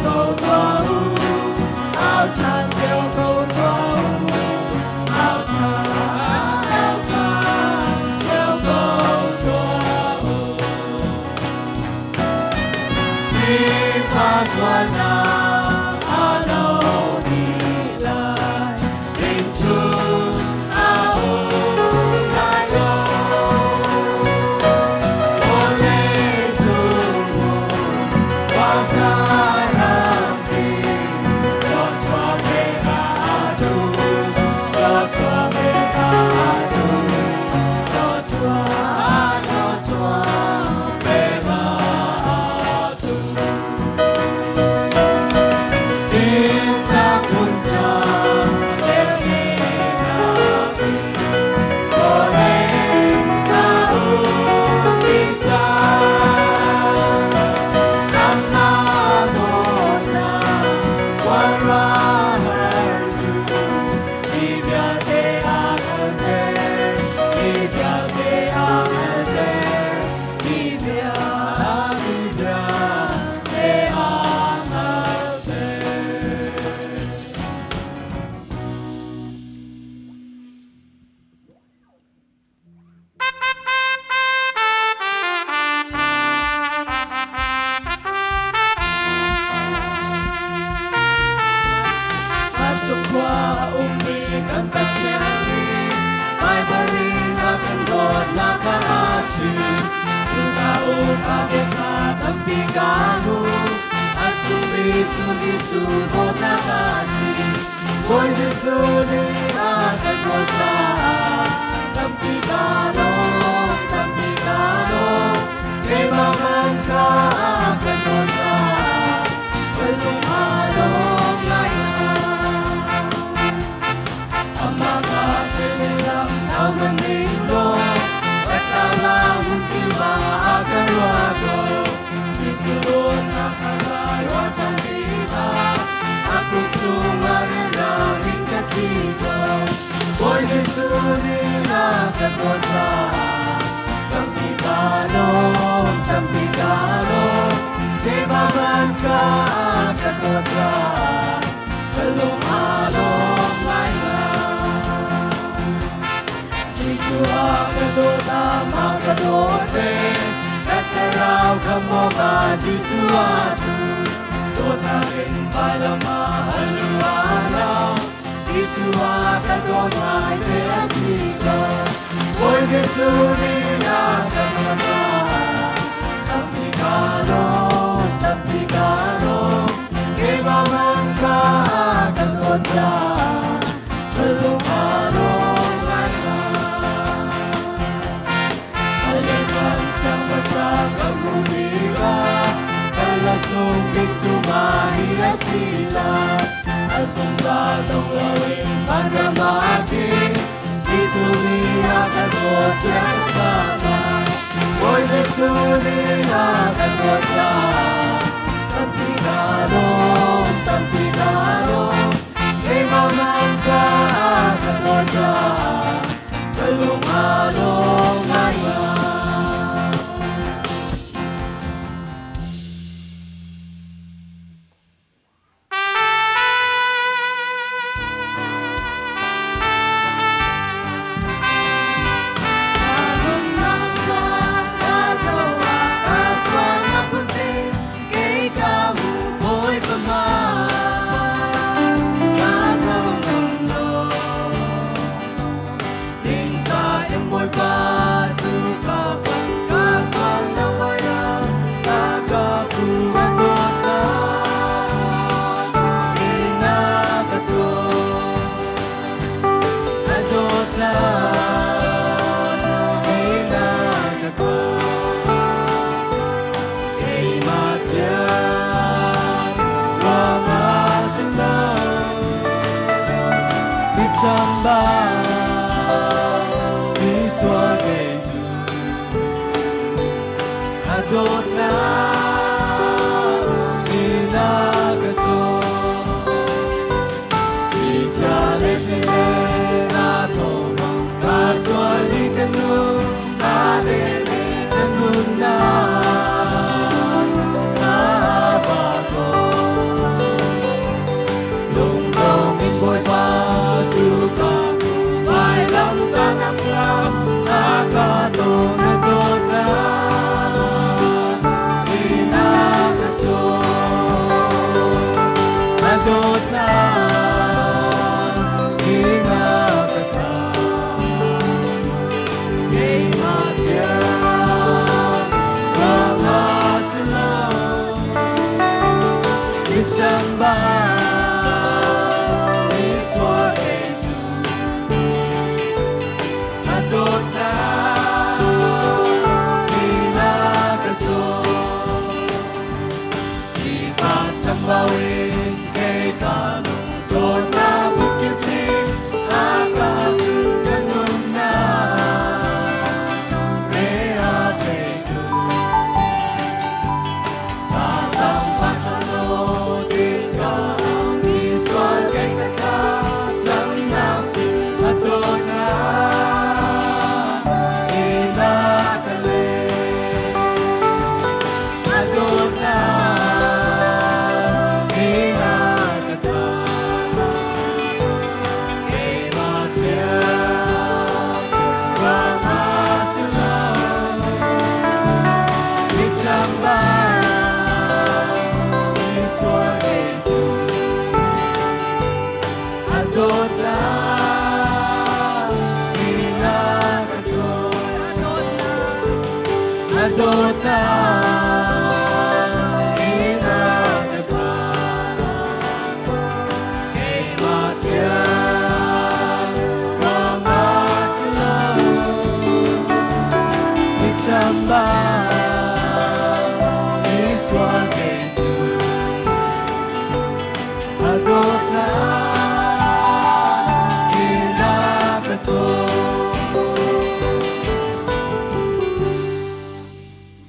cầu tua áo tràn theo cầu tua áo tràn theo cầu tua xin qua xuân nào ở đâu đi lại tình chung áo lại đâu ôn lên chung qua xa làm đi lo cho về cả tu lo cho về cả tu lo cho về cả tu tiếng ta cùng chờ để nghe ta đi có lên ta đi cha Amadona Warazu Ibyate Agante Ibyate Agante Ibyate Agante Masuk qua umikan pasyari May baling akan God na kaatsi Sutaon agad sa tampigano Asumit to Jesus God na kasi Boy Jesus ni akan God sa tampigano Kay makan ka akan God sa Palungalong layan Ang mga pinilang na manilo At kalawang kimaagarwago Sisuot na kalayo at ang kita Ako't sumarilangin katigo Boy Jesunin na katota Tampigano Di maman ka katota Palungalong layan Sisua katota makadote Kasaraw kamoka sisuatu Tota rin pala mahaluanaw Sisua katota ipesiko Boy Jesunin na katota Tampigano Kay maman ka katota Palungalong layan Alayan sa pasyang umiga Kalasong bitsumahila sila Asong sa tungawin panamati Sisulia katota kasama Boy Jesunia katota Tampigano Kay maman ka katota Palungalong layan Alun ng kasawa, aswan ng puti Samba Iswa Yesu Adonai Inakato Sifat Sambawin Keitano Zona Bukiti Akak Kanuna Rea Teku Tazam Pakano Dika Iswa Keitaka Zangnati Adonai Inakale Adonai Inakata Kematia Ramasilas Ichamba Iswa Yesu Adonai Inakato Adonai Inakata Kematia Ramasilas Ichamba Iswa Yesu Adonai Inakato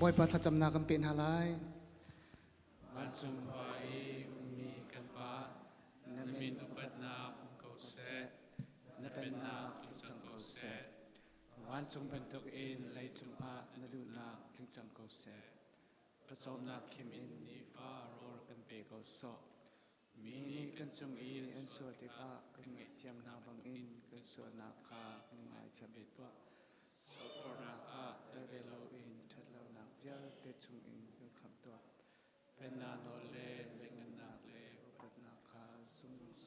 Boy pa sa jam na kampin halay. Ban sumpai umi kanpa namin upat na kau se napen na kincang kau se wan chung bentuk in lay chung pa nadu na kincang kau se prasom na kim in ni fa ror kan pe kau so mi ni kan chung i en so te a kan ngai tiam na bang in kan so na ka kan ngai tiam be to so for na a te ve lo in that lo na ya te chung in kan kham to เป็นนาโนเลเวงันนาเลอุปนาคาสุงส